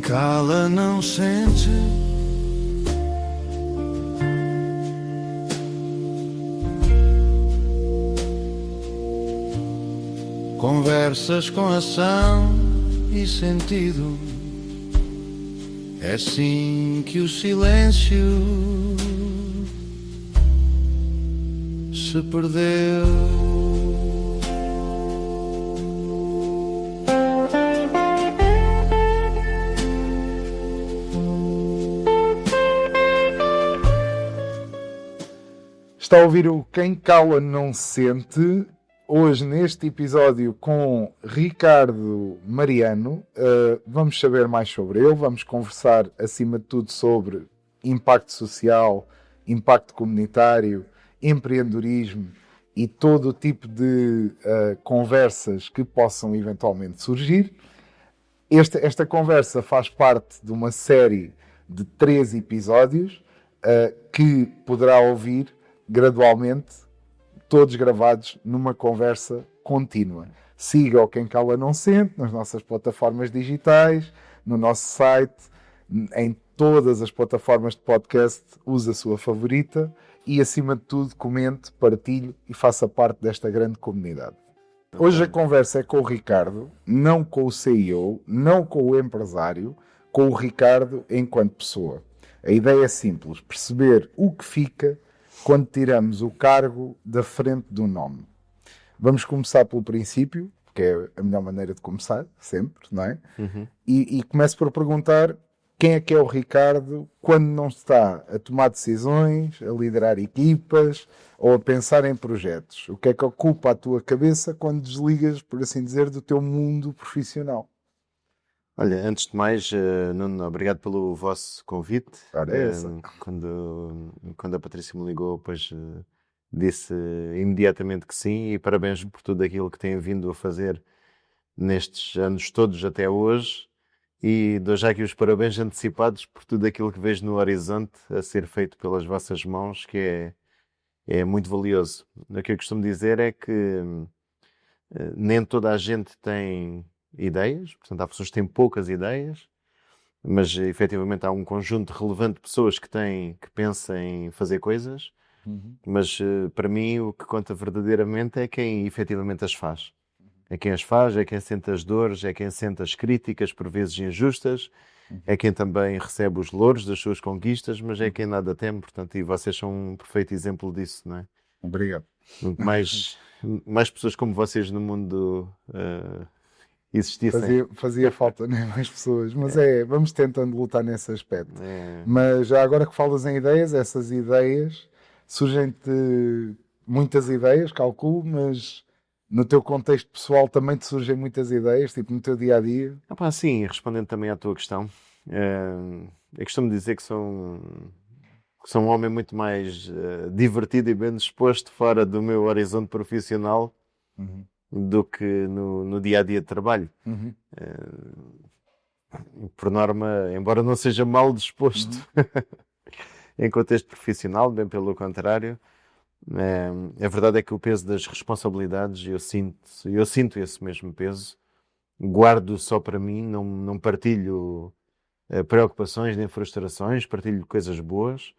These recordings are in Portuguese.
cala não sente. Conversas com ação e sentido. É assim que o silêncio se perdeu. Está a ouvir o Quem Cala Não Sente, hoje neste episódio com Ricardo Mariano. Vamos saber mais sobre ele, vamos conversar acima de tudo sobre impacto social, impacto comunitário, empreendedorismo e todo o tipo de conversas que possam eventualmente surgir. Esta conversa faz parte de uma série de 3 episódios que poderá ouvir gradualmente, todos gravados numa conversa contínua. Siga o Quem Cala Não Sente nas nossas plataformas digitais, no nosso site, em todas as plataformas de podcast, use a sua favorita e, acima de tudo, comente, partilhe e faça parte desta grande comunidade. Hoje a conversa é com o Ricardo, não com o CEO, não com o empresário, com o Ricardo enquanto pessoa. A ideia é simples, perceber o que fica quando tiramos o cargo da frente do nome. Vamos começar pelo princípio, que é a melhor maneira de começar, sempre, não é? E começo por perguntar quem é que é o Ricardo quando não está a tomar decisões, a liderar equipas ou a pensar em projetos. O que é que ocupa a tua cabeça quando desligas, por assim dizer, do teu mundo profissional? Olha, antes de mais, Nuno, obrigado pelo vosso convite. Ora, é essa. Quando a Patrícia me ligou, pois disse imediatamente que sim, e parabéns por tudo aquilo que têm vindo a fazer nestes anos todos até hoje, e dou já aqui os parabéns antecipados por tudo aquilo que vejo no horizonte a ser feito pelas vossas mãos, que é muito valioso. O que eu costumo dizer é que nem toda a gente tem ideias, portanto há pessoas que têm poucas ideias, mas efetivamente há um conjunto relevante de pessoas que pensam em fazer coisas, mas para mim o que conta verdadeiramente é quem efetivamente as faz. É quem as faz, é quem sente as dores, é quem sente as críticas, por vezes injustas, é quem também recebe os louros das suas conquistas, mas é quem nada teme, portanto, e vocês são um perfeito exemplo disso, não é? Obrigado. Mais pessoas como vocês no mundo existissem. Fazia falta, né? Mais pessoas, mas vamos tentando lutar nesse aspecto. É. Mas já agora que falas em ideias, essas ideias surgem-te muitas ideias, calculo, mas no teu contexto pessoal também te surgem muitas ideias, tipo no teu dia-a-dia? Sim, respondendo também à tua questão, eu costumo dizer que sou um homem muito mais divertido e bem disposto fora do meu horizonte profissional do que no dia-a-dia de trabalho. Por norma, embora não seja mal disposto em contexto profissional, bem pelo contrário, a verdade é que o peso das responsabilidades, eu sinto esse mesmo peso, guardo só para mim, não partilho preocupações nem frustrações, partilho coisas boas,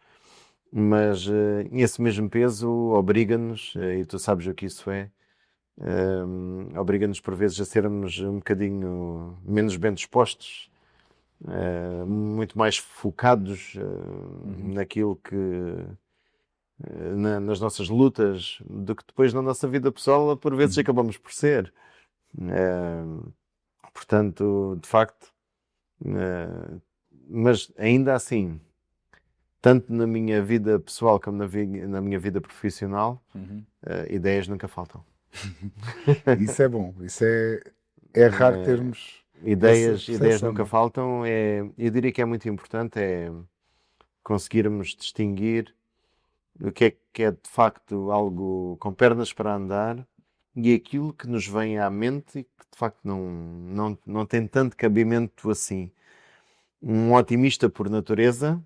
mas esse mesmo peso obriga-nos, e tu sabes o que isso é, obriga-nos por vezes a sermos um bocadinho menos bem dispostos, muito mais focados naquilo que nas nossas lutas do que depois na nossa vida pessoal por vezes acabamos por ser. Portanto, de facto, mas ainda assim, tanto na minha vida pessoal como na minha vida profissional, ideias nunca faltam. Isso é bom, isso é raro termos ideias nunca faltam. Eu diria que é muito importante conseguirmos distinguir o que é de facto algo com pernas para andar e aquilo que nos vem à mente e que de facto não tem tanto cabimento assim. Um otimista por natureza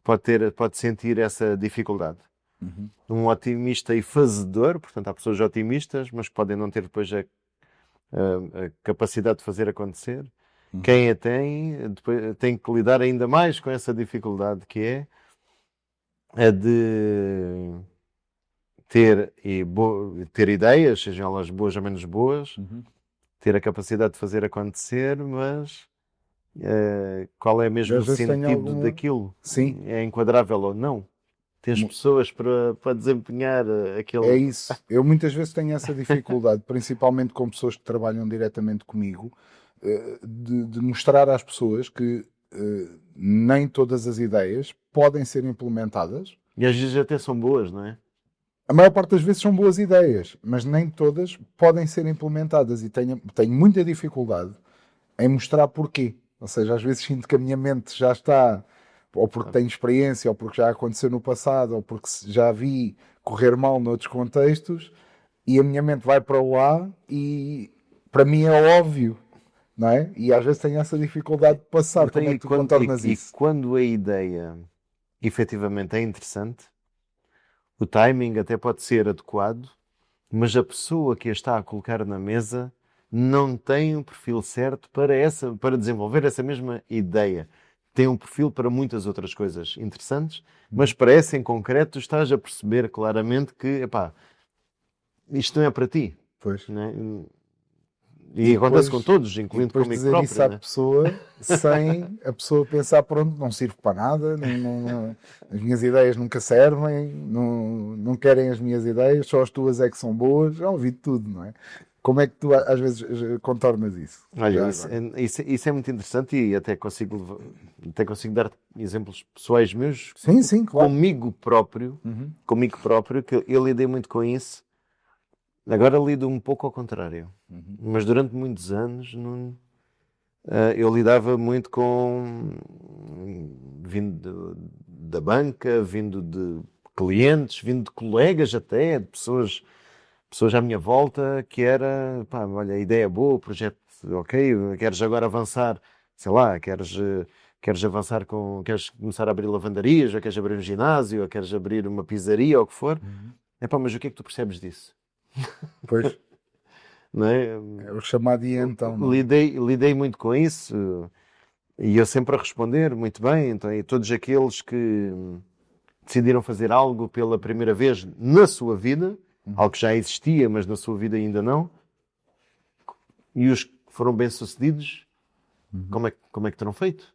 pode sentir essa dificuldade. Um otimista e fazedor, portanto há pessoas otimistas, mas que podem não ter depois a capacidade de fazer acontecer. Quem a tem, depois tem que lidar ainda mais com essa dificuldade que é a de ter ideias, sejam elas boas ou menos boas, ter a capacidade de fazer acontecer, mas qual é mesmo Às o vezes tem sentido alguma- daquilo? Sim. É enquadrável ou não? Tens pessoas para desempenhar aquele... É isso. Eu muitas vezes tenho essa dificuldade, principalmente com pessoas que trabalham diretamente comigo, de mostrar às pessoas que nem todas as ideias podem ser implementadas. E às vezes até são boas, não é? A maior parte das vezes são boas ideias, mas nem todas podem ser implementadas e tenho muita dificuldade em mostrar porquê. Ou seja, às vezes sinto que a minha mente já está, ou porque tenho experiência, ou porque já aconteceu no passado, ou porque já vi correr mal noutros contextos, e a minha mente vai para lá e para mim é óbvio, não é? E às vezes tenho essa dificuldade de passar. Então, Como é que tu contornas e isso? quando a ideia efetivamente é interessante, o timing até pode ser adequado, mas a pessoa que a está a colocar na mesa não tem um perfil certo para desenvolver essa mesma ideia. Tem um perfil para muitas outras coisas interessantes, mas para essa em concreto estás a perceber claramente que, epá, isto não é para ti. Pois. Não é? E acontece com todos, E incluindo depois comigo dizer próprio. isso à Né? pessoa sem a pessoa pensar, pronto, não sirvo para nada, as minhas ideias nunca servem, não querem as minhas ideias, só as tuas é que são boas, já ouvi tudo, não é? Como é que tu às vezes contornas isso? Olha, Já isso, agora. isso é muito interessante e até consigo dar exemplos pessoais meus Sim, claro. comigo próprio, que eu lidei muito com isso. Agora lido um pouco ao contrário. Mas durante muitos anos eu lidava muito com vindo da banca, vindo de clientes, vindo de colegas até, de pessoas à minha volta, que era, pá, olha, a ideia é boa, o projeto, ok, queres agora avançar, sei lá, queres avançar queres começar a abrir lavanderias, ou queres abrir um ginásio, ou queres abrir uma pizzaria, ou o que for. É pá, mas o que é que tu percebes disso? Pois, Não é? é o chamado e então, não é? Lidei muito com isso e eu sempre a responder muito bem. Então, e todos aqueles que decidiram fazer algo pela primeira vez na sua vida, algo que já existia, mas na sua vida ainda não, e os que foram bem-sucedidos, como é que terão feito?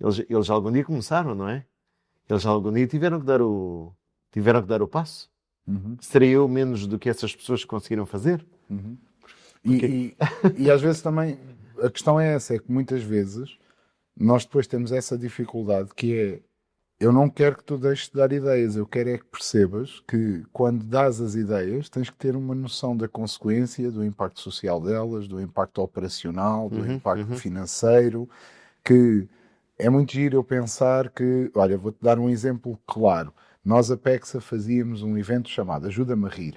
Eles algum dia começaram, não é? Eles algum dia tiveram que dar o passo. Serei eu menos do que essas pessoas que conseguiram fazer? E às vezes também a questão é essa, é que muitas vezes nós depois temos essa dificuldade que é eu não quero que tu deixes de dar ideias, eu quero é que percebas que quando dás as ideias tens que ter uma noção da consequência, do impacto social delas, do impacto operacional, do impacto financeiro, que é muito giro eu pensar que, olha, vou-te dar um exemplo claro. Nós, a PEXA, fazíamos um evento chamado Ajuda-me a Rir,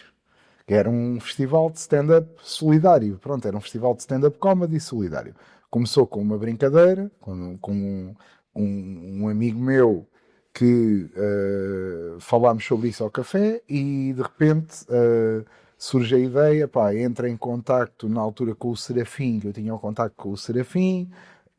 que era um festival de stand-up solidário. Pronto, era um festival de stand-up comedy solidário. Começou com uma brincadeira, com um amigo meu que falámos sobre isso ao café e de repente surge a ideia, pá, entra em contacto na altura com o Serafim, que eu tinha um contacto com o Serafim,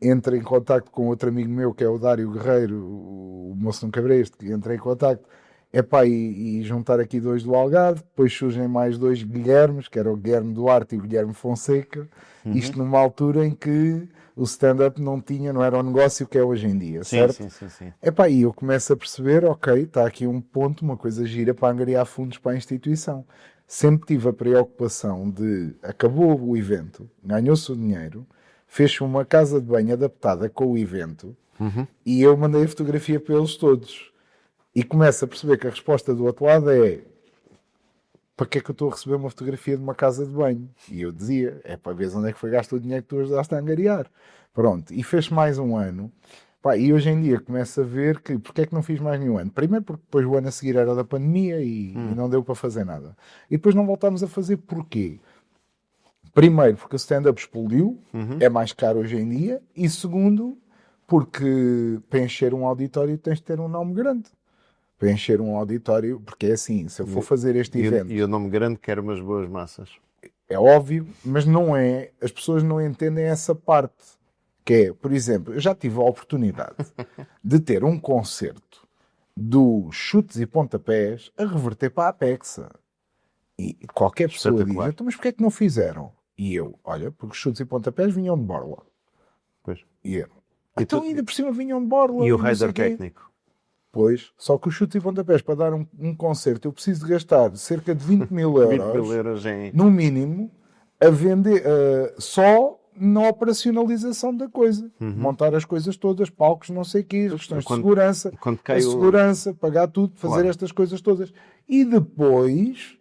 entra em contacto com outro amigo meu que é o Dário Guerreiro, o moço num cabresto, que entra em contacto, epá, e juntar aqui dois do Algarve, depois surgem mais dois Guilhermes, que era o Guilherme Duarte e o Guilherme Fonseca, isto numa altura em que o stand-up não era o negócio que é hoje em dia, certo? Sim. Epá, e eu começo a perceber, ok, está aqui um ponto, uma coisa gira para angariar fundos para a instituição. Sempre tive a preocupação de, acabou o evento, ganhou-se o dinheiro, fez-se uma casa de banho adaptada com o evento e eu mandei a fotografia para eles todos. E começo a perceber que a resposta do outro lado é para que é que eu estou a receber uma fotografia de uma casa de banho? E eu dizia, é para ver onde é que foi gasto o dinheiro que tu ajudaste a angariar. Pronto, e fez mais um ano. Pá, e hoje em dia começo a ver que, porque é que não fiz mais nenhum ano? Primeiro porque depois o ano a seguir era da pandemia e não deu para fazer nada. E depois não voltámos a fazer porquê? Primeiro porque o stand-up explodiu, é mais caro hoje em dia. E segundo, porque para encher um auditório tens de ter um nome grande. Para encher um auditório, porque é assim, se eu for fazer este evento... E o nome grande quer umas boas massas. É óbvio, mas não é... As pessoas não entendem essa parte. que é, por exemplo, eu já tive a oportunidade de ter um concerto dos chutes e pontapés a reverter para a Apexa. E qualquer pessoa diz, Espetacular. então, mas porquê é que não fizeram? E eu, olha, porque os chutes e pontapés vinham de borla. Pois. E eu, E então tu- ainda por cima vinham de borla. E o não sei rider quê. técnico? Pois, só que os chutes e pontapés para dar um concerto eu preciso de gastar cerca de 20 mil 20 euros, mil euros em... no mínimo, a vender só na operacionalização da coisa. Montar as coisas todas, palcos, não sei o quê, questões de Quando- segurança, quando a cai o- segurança, pagar tudo, fazer Claro. estas coisas todas. E depois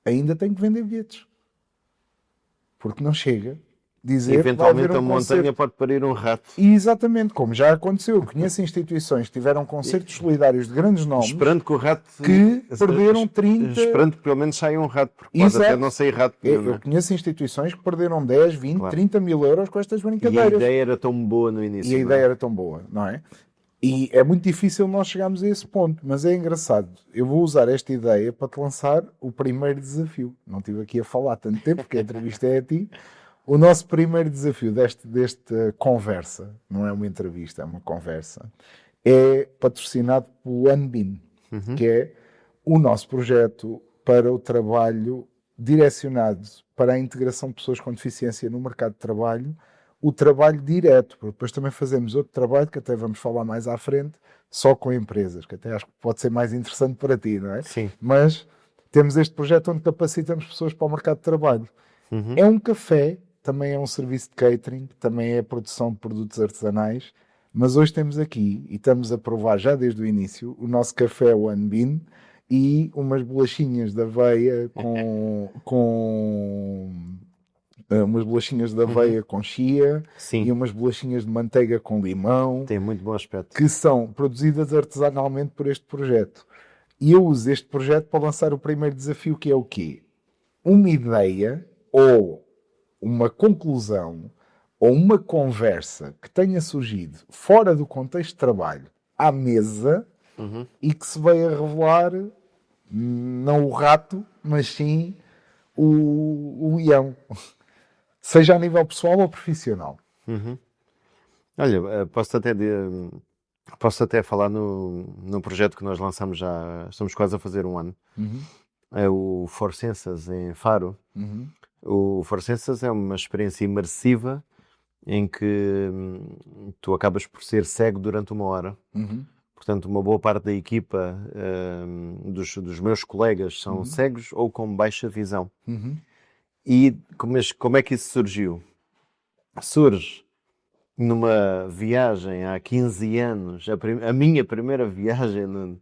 ainda tenho que vender bilhetes. Porque não chega dizer que vai haver Eventualmente a um montanha concerto. pode parir um rato. E exatamente, como já aconteceu, eu conheço instituições que tiveram concertos solidários de grandes nomes Esperando que o rato... que perderam 30... Esperando que pelo menos saia um rato, porque pode Exato. até não sair rato nenhum, não Eu é? conheço instituições que perderam 10, 20, Claro. 30 mil euros com estas E a brincadeiras. ideia era tão boa no início. E a não é? ideia era tão boa, não é? E é muito difícil nós chegarmos a esse ponto, mas é engraçado. Eu vou usar esta ideia para te lançar o primeiro desafio. Não estive aqui a falar tanto tempo, porque a entrevista é a ti. O nosso primeiro desafio desta conversa, não é uma entrevista, é uma conversa, é patrocinado pelo Unbin, que é o nosso projeto para o trabalho direcionado para a integração de pessoas com deficiência no mercado de trabalho, o trabalho direto, porque depois também fazemos outro trabalho, que até vamos falar mais à frente, só com empresas, que até acho que pode ser mais interessante para ti, não é? Sim. Mas temos este projeto onde capacitamos pessoas para o mercado de trabalho. É um café, também é um serviço de catering, também é a produção de produtos artesanais, mas hoje temos aqui, e estamos a provar já desde o início, o nosso café One Bean e umas bolachinhas de aveia umas bolachinhas de aveia com chia Sim. e umas bolachinhas de manteiga com limão, Tem muito bom aspecto. que são produzidas artesanalmente por este projeto. E eu uso este projeto para lançar o primeiro desafio, que é o quê? Uma ideia ou uma conclusão ou uma conversa que tenha surgido fora do contexto de trabalho à mesa e que se veio a revelar não o rato, mas sim o leão. Seja a nível pessoal ou profissional. Olha, posso até falar no projeto que nós lançamos já, estamos quase a fazer um ano. É o For Sensas em Faro. O For Sensas é uma experiência imersiva em que tu acabas por ser cego durante uma hora. Portanto, uma boa parte da equipa dos meus colegas são cegos ou com baixa visão. E como é que isso surgiu? Surge numa viagem há 15 anos, a minha primeira viagem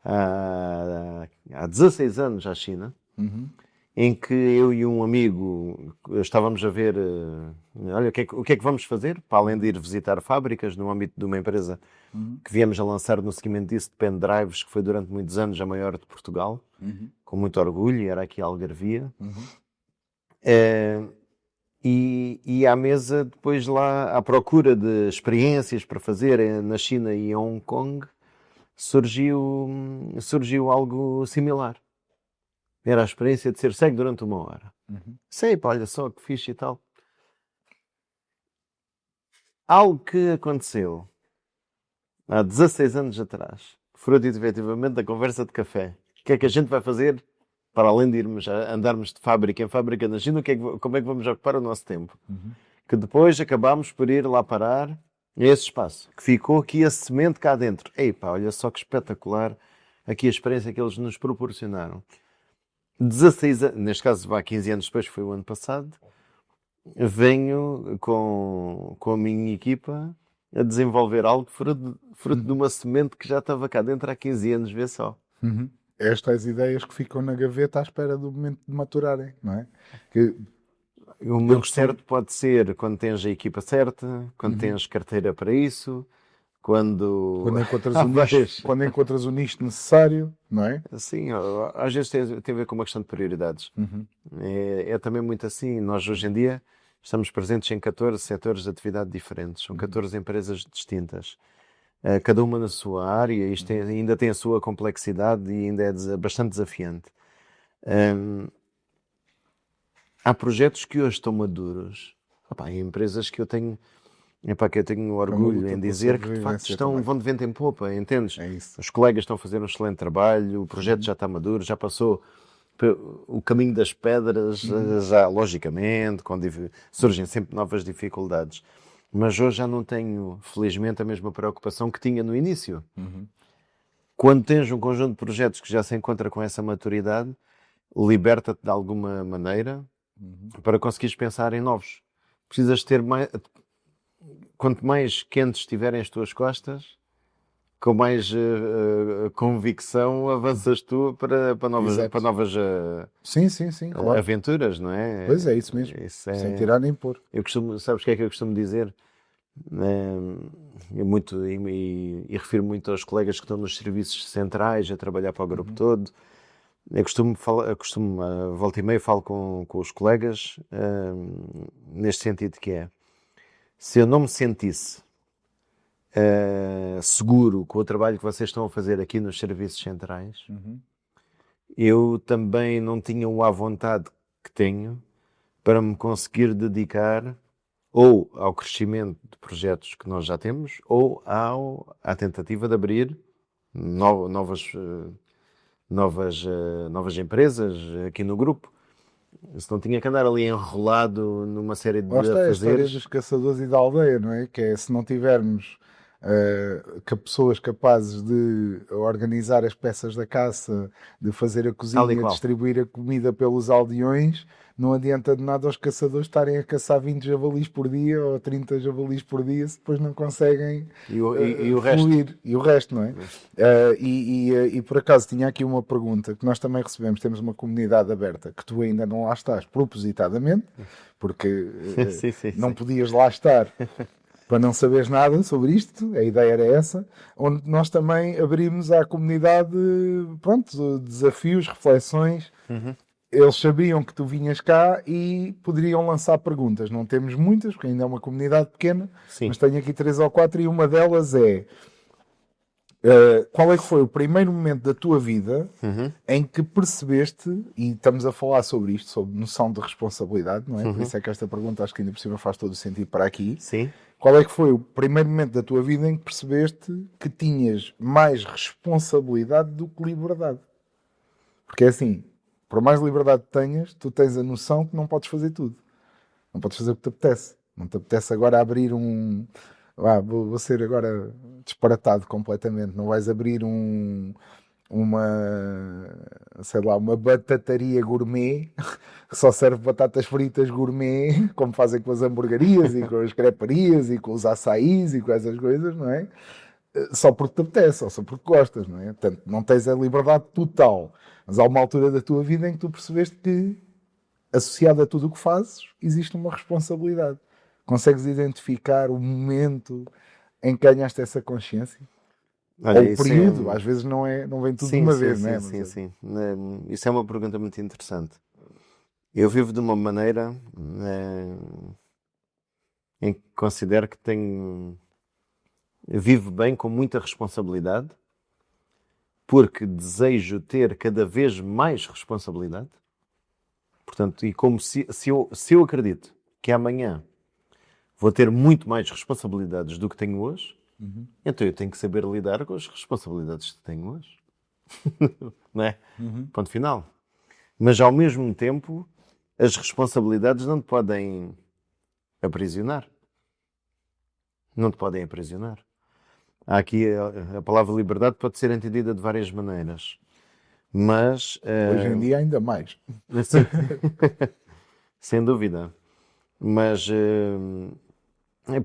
há 16 anos à China, em que eu e um amigo estávamos a ver, olha, o que é que vamos fazer, para além de ir visitar fábricas no âmbito de uma empresa que viemos a lançar no seguimento disso de pendrives, que foi durante muitos anos a maior de Portugal, com muito orgulho, e era aqui a Algarvia. E à mesa, depois lá, à procura de experiências para fazer na China e em Hong Kong, surgiu algo similar. Era a experiência de ser cego durante uma hora. Sei, pá, olha só que fixe e tal. Algo que aconteceu há 16 anos atrás, fruto efetivamente da conversa de café. O que é que a gente vai fazer para além de andarmos de fábrica em fábrica na China? Como é que vamos ocupar o nosso tempo? Que depois acabámos por ir lá parar a esse espaço, que ficou aqui a semente cá dentro. Ei pá, olha só que espetacular aqui a experiência que eles nos proporcionaram. 16 anos, neste caso, 15 anos depois, foi o ano passado, venho com a minha equipa a desenvolver algo fruto de uma semente que já estava cá dentro há 15 anos, vê só. Estas ideias que ficam na gaveta à espera do momento de maturarem, não é? Que o momento certo pode ser quando tens a equipa certa, quando tens carteira para isso, quando encontras o nicho necessário, não é? Sim, às vezes tem a ver com uma questão de prioridades. É também muito assim. Nós hoje em dia estamos presentes em 14 setores de atividade diferentes, são 14 empresas distintas, cada uma na sua área. Isto ainda tem a sua complexidade e ainda é bastante desafiante. Há projetos que hoje estão maduros. Há empresas que eu tenho Epá, que eu tenho orgulho luta em pela dizer que de facto sobrevivência também. vão de vento em popa, entendes? É isso. Os colegas estão a fazer um excelente trabalho, o projeto já está maduro, já passou o caminho das pedras, já logicamente, surgem sempre novas dificuldades. Mas hoje já não tenho, felizmente, a mesma preocupação que tinha no início. Quando tens um conjunto de projetos que já se encontra com essa maturidade, liberta-te de alguma maneira para conseguires pensar em novos. Precisas ter mais. Quanto mais quentes estiverem as tuas costas, com mais convicção avanças tu para Exato. para novas Sim, claro. aventuras, não é? Pois é, isso mesmo. Isso é- Sem tirar nem pôr. Eu costumo, sabes o que é que eu costumo dizer? Eu muito, e refiro muito aos colegas que estão nos serviços centrais a trabalhar para o grupo todo. Eu costumo falar, volta e meia falo com os colegas neste sentido que é, se eu não me sentisse seguro com o trabalho que vocês estão a fazer aqui nos serviços centrais, eu também não tinha o à vontade que tenho para me conseguir dedicar ou ao crescimento de projetos que nós já temos ou à tentativa de abrir novas empresas aqui no grupo. Se não tinha que andar ali enrolado numa série de Lá está a história afazeres. dos caçadores e da aldeia, não é? Que é, se não tivermos pessoas capazes de organizar as peças da caça, de fazer a Tal e cozinha, qual. distribuir a comida pelos aldeões, não adianta de nada aos caçadores estarem a caçar 20 javalis por dia ou 30 javalis por dia se depois não conseguem E o resto? fluir. E o resto, não é? E por acaso tinha aqui uma pergunta que nós também recebemos. Temos uma comunidade aberta que tu ainda não lá estás propositadamente, porque Sim. não podias lá estar para não saberes nada sobre isto, a ideia era essa, onde nós também abrimos à comunidade, pronto, desafios, reflexões. Eles sabiam que tu vinhas cá e poderiam lançar perguntas. Não temos muitas, porque ainda é uma comunidade pequena, Sim. mas tenho aqui 3 ou 4 e uma delas é qual é que foi o primeiro momento da tua vida em que percebeste, e estamos a falar sobre isto, sobre noção de responsabilidade, não é? Por isso é que esta pergunta acho que ainda por cima faz todo o sentido para aqui. Sim. Qual é que foi o primeiro momento da tua vida em que percebeste que tinhas mais responsabilidade do que liberdade? Porque é assim, por mais liberdade que tenhas, tu tens a noção que não podes fazer tudo. Não podes fazer o que te apetece. Não te apetece agora abrir um... vou ser agora disparatado completamente. Não vais abrir uma batataria gourmet que só serve batatas fritas gourmet, como fazem com as hamburguerias e com as creparias e com os açaís e com essas coisas, não é? Só porque te apetece, ou só porque gostas, não é? Portanto, não tens a liberdade total, mas há uma altura da tua vida em que tu percebeste que, associado a tudo o que fazes, existe uma responsabilidade. Consegues identificar o momento em que ganhaste essa consciência? Olha, Ou o isso período, às vezes não vem tudo de uma vez, não é? Sim. Isso é uma pergunta muito interessante. Eu vivo de uma maneira em que considero que vivo bem com muita responsabilidade, porque desejo ter cada vez mais responsabilidade. Portanto, e como se eu acredito que amanhã vou ter muito mais responsabilidades do que tenho hoje, então eu tenho que saber lidar com as responsabilidades que tenho hoje. Não é? Ponto final. Mas ao mesmo tempo, as responsabilidades não te podem aprisionar. Não te podem aprisionar. Há aqui a palavra liberdade pode ser entendida de várias maneiras. Mas Hoje em dia ainda mais. sim, sem dúvida. Mas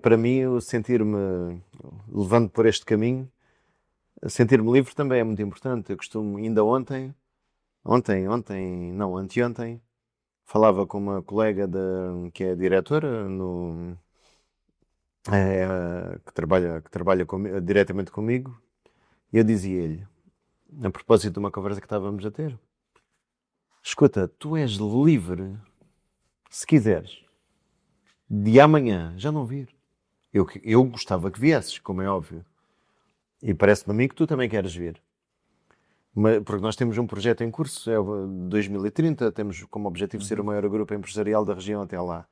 para mim, o sentir-me, levando por este caminho, sentir-me livre também é muito importante. Eu costumo, ainda anteontem, falava com uma colega que é diretora que trabalha diretamente comigo, e eu dizia-lhe, a propósito de uma conversa que estávamos a ter: escuta, tu és livre, se quiseres, de amanhã já não vir. Eu gostava que viesses, como é óbvio. E parece-me a mim que tu também queres vir. Porque nós temos um projeto em curso, é o 2030, temos como objetivo ser o maior grupo empresarial da região até lá.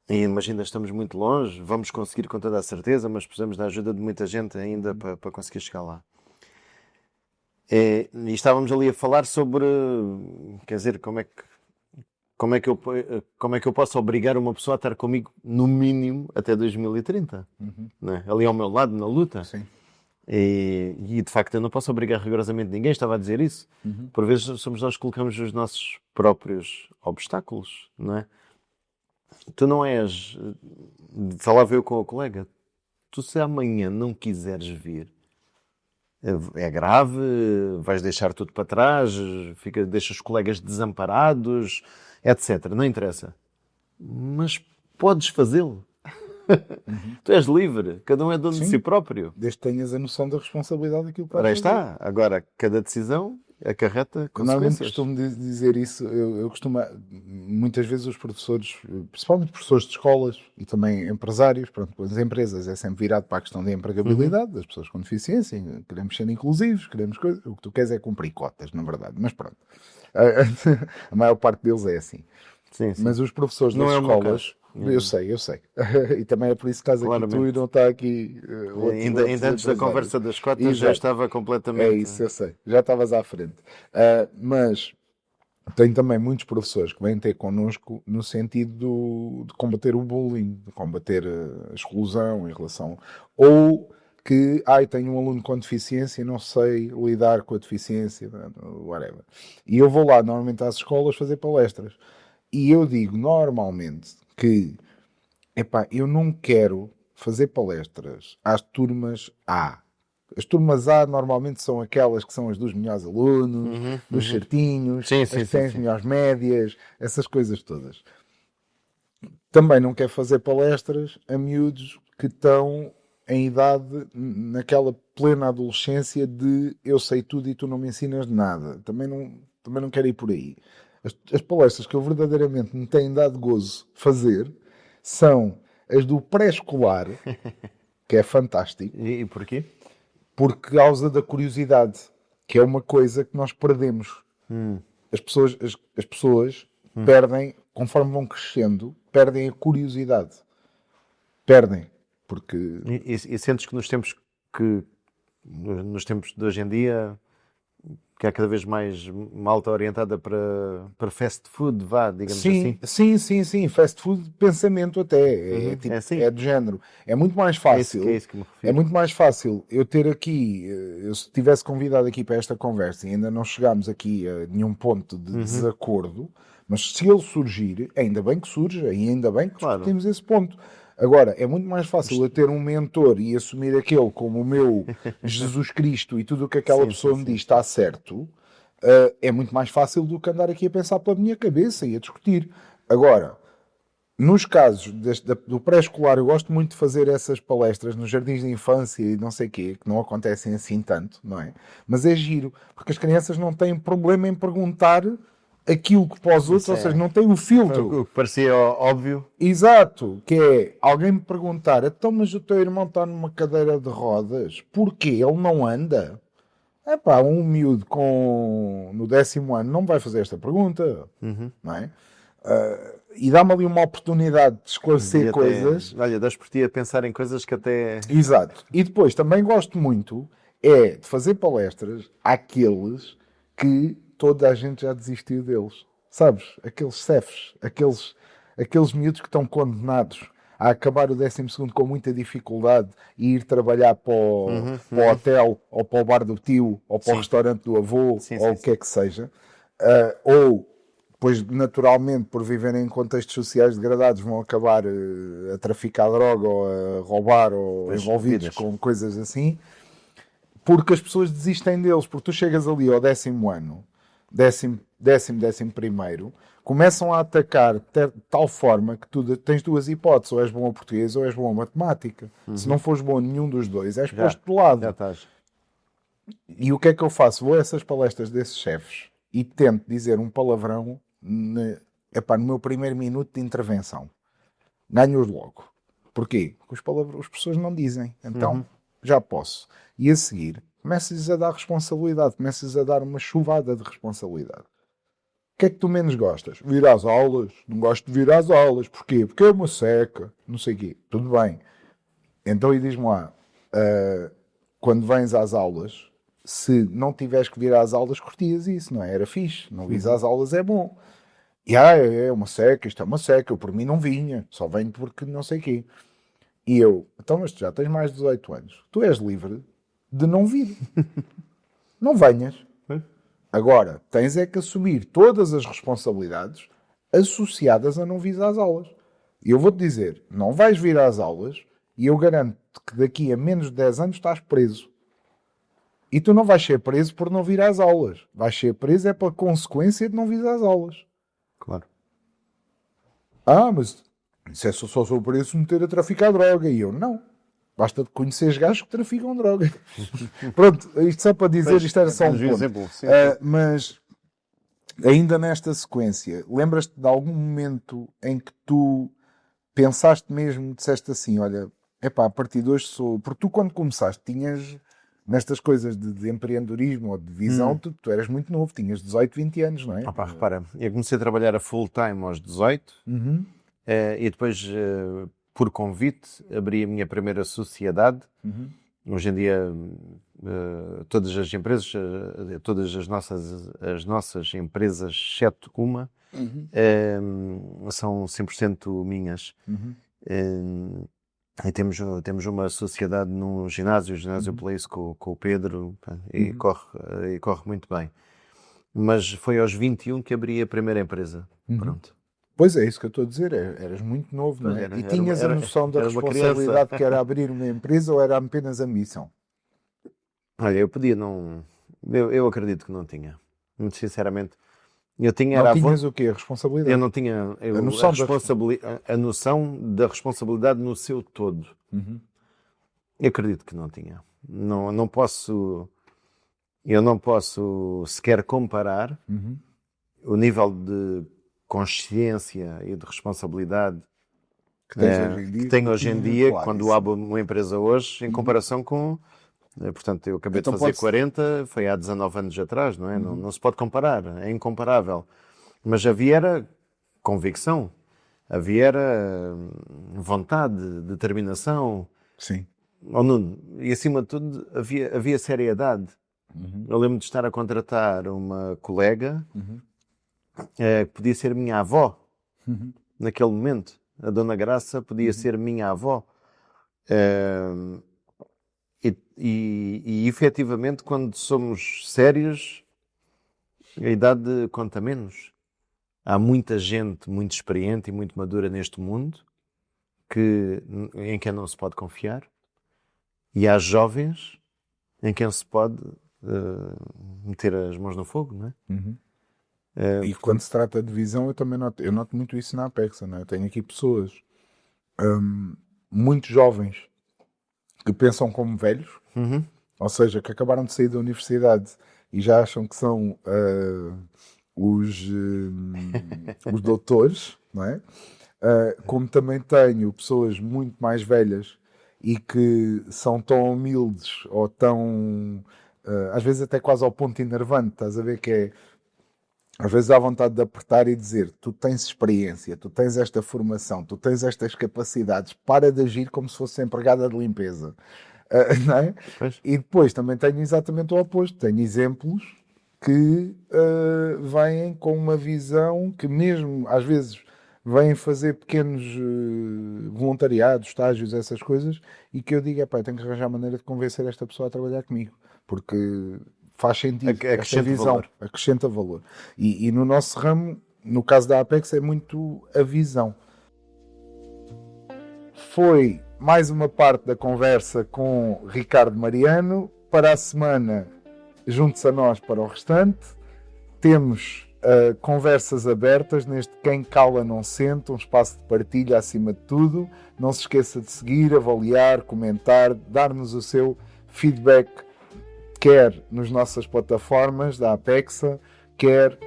E imagina, estamos muito longe, vamos conseguir com toda a certeza, mas precisamos da ajuda de muita gente ainda para conseguir chegar lá. E estávamos ali a falar sobre, quer dizer, como é que eu posso obrigar uma pessoa a estar comigo no mínimo até 2030, não é? Ali ao meu lado, na luta. Sim. E de facto eu não posso obrigar rigorosamente ninguém, estava a dizer isso. Por vezes somos nós que colocamos os nossos próprios obstáculos, não é? Tu não és, falava eu com o colega, tu se amanhã não quiseres vir, é grave, vais deixar tudo para trás, deixa os colegas desamparados, etc. Não interessa. Mas podes fazê-lo. Tu és livre, cada um é dono de si próprio. Desde que tenhas a noção da responsabilidade daquilo que Ora, aí vais fazer. está. Agora, cada decisão acarreta Normalmente consequências. costumo dizer isso, eu costumo, muitas vezes os professores, principalmente professores de escolas e também empresários, pronto, as empresas é sempre virado para a questão da empregabilidade das pessoas com deficiência, queremos ser inclusivos, queremos coisas, o que tu queres é cumprir cotas, na verdade, mas pronto, a maior parte deles é assim. Sim, sim. Mas os professores Não das é o meu escolas, caso. eu sei, e também é por isso que estás aqui tu Claramente. e não está aqui Ainda antes da empresários. conversa das cotas já Exato. estava completamente... É isso, eu sei. Já estavas à frente. Mas tem também muitos professores que vêm ter connosco no sentido de combater o bullying, de combater a exclusão em relação... Ou que, tenho um aluno com deficiência e não sei lidar com a deficiência, whatever. E eu vou lá, normalmente, às escolas fazer palestras. E eu digo, normalmente, que eu não quero fazer palestras às turmas A. As turmas A normalmente são aquelas que são as dos melhores alunos, dos certinhos, Sim, as sim, que têm as sim. melhores médias, essas coisas todas. Também não quero fazer palestras a miúdos que estão em idade, naquela plena adolescência de eu sei tudo e tu não me ensinas nada. Também não quero ir por aí. As palestras que eu verdadeiramente me tenho dado gozo fazer são as do pré-escolar, que é fantástico, E porquê? por causa da curiosidade, que é uma coisa que nós perdemos. As pessoas perdem, conforme vão crescendo, perdem a curiosidade. Perdem. Porque... E sentes que nos tempos de hoje em dia, que há cada vez mais malta orientada para fast food, digamos assim. Sim. Fast food, pensamento até. É assim. É do género. É muito mais fácil. É isso que me refiro. É muito mais fácil eu ter aqui, eu se tivesse convidado aqui para esta conversa e ainda não chegámos aqui a nenhum ponto de desacordo, mas se ele surgir, ainda bem que surge, e ainda bem que discutimos esse ponto. Agora, é muito mais fácil eu ter um mentor e assumir aquele como o meu Jesus Cristo e tudo o que aquela pessoa me diz está certo. É muito mais fácil do que andar aqui a pensar pela minha cabeça e a discutir. Agora, nos casos do pré-escolar, eu gosto muito de fazer essas palestras nos jardins de infância e não sei o quê, que não acontecem assim tanto, não é? Mas é giro, porque as crianças não têm problema em perguntar aquilo que para os outros, ou seja, não tem o filtro. O que parecia óbvio. Exato, que é alguém me perguntar, então mas o teu irmão está numa cadeira de rodas, porquê? Ele não anda? Um miúdo no 10º ano não vai fazer esta pergunta, não é? E dá-me ali uma oportunidade de esclarecer coisas. Olha, das por ti a pensar em coisas que até... Exato. E depois também gosto muito de fazer palestras àqueles que toda a gente já desistiu deles. Sabes? Aqueles cefes, aqueles miúdos que estão condenados a acabar o 12º com muita dificuldade e ir trabalhar para o hotel, ou para o bar do tio, ou para o restaurante do avô, ou o que é que seja. Ou, depois, naturalmente, por viverem em contextos sociais degradados, vão acabar a traficar droga, ou a roubar, ou envolvidos com coisas assim, porque as pessoas desistem deles. Porque tu chegas ali ao 10º ano, 11º, começam a atacar de tal forma que tu tens duas hipóteses, ou és bom a português ou és bom a matemática. Se não fores bom a nenhum dos dois, és posto de lado. Já estás. E o que é que eu faço? Vou a essas palestras desses chefes e tento dizer um palavrão no meu primeiro minuto de intervenção. Ganho-os logo. Porquê? Porque as pessoas não dizem. Então, já posso. E a seguir, começas a dar responsabilidade, começas a dar uma chuvada de responsabilidade. que é que tu menos gostas? Vir às aulas. Não gosto de vir às aulas. Porquê? Porque é uma seca. Não sei o quê. Tudo bem. Então, e diz-me lá, quando vens às aulas, se não tiveres que vir às aulas, curtias isso, não é? Era fixe. Não vires às aulas é bom. E é uma seca, isto é uma seca. Eu por mim não vinha. Só venho porque não sei o quê. E eu, então, mas tu já tens mais de 18 anos. Tu és livre de não vir. Não venhas. Agora, tens é que assumir todas as responsabilidades associadas a não vir às aulas. E eu vou-te dizer, não vais vir às aulas e eu garanto que daqui a menos de 10 anos estás preso. E tu não vais ser preso por não vir às aulas. Vais ser preso é pela consequência de não vir às aulas. Claro. Mas isso é só sou preso de meter a traficar droga. E eu, não. Basta de conhecer os gajos que traficam droga. Pronto, isto só para dizer, isto era só um ponto. Exemplo, Mas, ainda nesta sequência, lembras-te de algum momento em que tu pensaste mesmo, disseste assim, olha, a partir de hoje sou... Porque tu quando começaste tinhas, nestas coisas de empreendedorismo ou de visão, tu eras muito novo, tinhas 18, 20 anos, não é? Repara, eu comecei a trabalhar a full time aos 18 e depois... por convite, abri a minha primeira sociedade. Hoje em dia, todas as empresas, todas as nossas empresas, exceto uma, são 100% minhas. E temos uma sociedade no ginásio, o Ginásio Place com o Pedro, e corre muito bem. Mas foi aos 21 que abri a primeira empresa. Pronto. Pois é, isso que eu estou a dizer, eras muito novo, não é? E tinhas a noção da responsabilidade que era abrir uma empresa ou era apenas a missão? Olha, eu podia não... Eu acredito que não tinha. Muito sinceramente. Eu tinha... Não tinhas o quê? A responsabilidade? Eu não tinha... a noção da responsabilidade no seu todo. Eu acredito que não tinha. Não posso... Eu não posso sequer comparar o nível de consciência e de responsabilidade que tenho hoje em dia, claro, quando abro uma empresa hoje, em comparação com... Portanto, eu acabei de fazer 40, foi há 19 anos atrás, não é? Não se pode comparar, é incomparável. Mas havia era convicção, havia era vontade, determinação. Sim. E acima de tudo, havia seriedade. Eu lembro de estar a contratar uma colega... que podia ser minha avó naquele momento. A Dona Graça podia ser minha avó. E efetivamente, quando somos sérios, a idade conta menos. Há muita gente muito experiente e muito madura neste mundo em quem não se pode confiar. E há jovens em quem se pode meter as mãos no fogo, não é? E quando se trata de visão, eu também noto muito isso na Apexa, não é? Eu tenho aqui pessoas muito jovens que pensam como velhos, ou seja, que acabaram de sair da universidade e já acham que são os doutores, não é? Como também tenho pessoas muito mais velhas e que são tão humildes ou tão, às vezes até quase ao ponto enervante, estás a ver que é... Às vezes há vontade de apertar e dizer, tu tens experiência, tu tens esta formação, tu tens estas capacidades, para de agir como se fosse empregada de limpeza. Não é? E depois também tenho exatamente o oposto. Tenho exemplos que vêm com uma visão que mesmo, às vezes, vêm fazer pequenos voluntariados, estágios, essas coisas, e que eu digo, eu tenho que arranjar maneira de convencer esta pessoa a trabalhar comigo. Porque... faz sentido, esta visão acrescenta valor. E no nosso ramo, no caso da Apex, é muito a visão. Foi mais uma parte da conversa com Ricardo Mariano. Para a semana, junte-se a nós para o restante. Temos conversas abertas neste Quem Cala Não Sente, um espaço de partilha acima de tudo. Não se esqueça de seguir, avaliar, comentar, dar-nos o seu feedback, quer nas nossas plataformas da Apexa, quer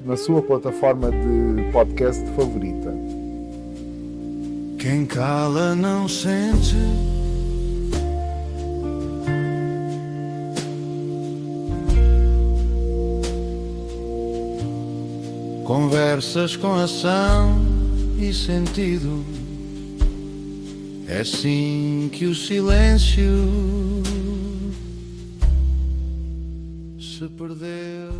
na sua plataforma de podcast favorita. Quem cala não sente. conversas com ação e sentido. É assim que o silêncio se perdeu.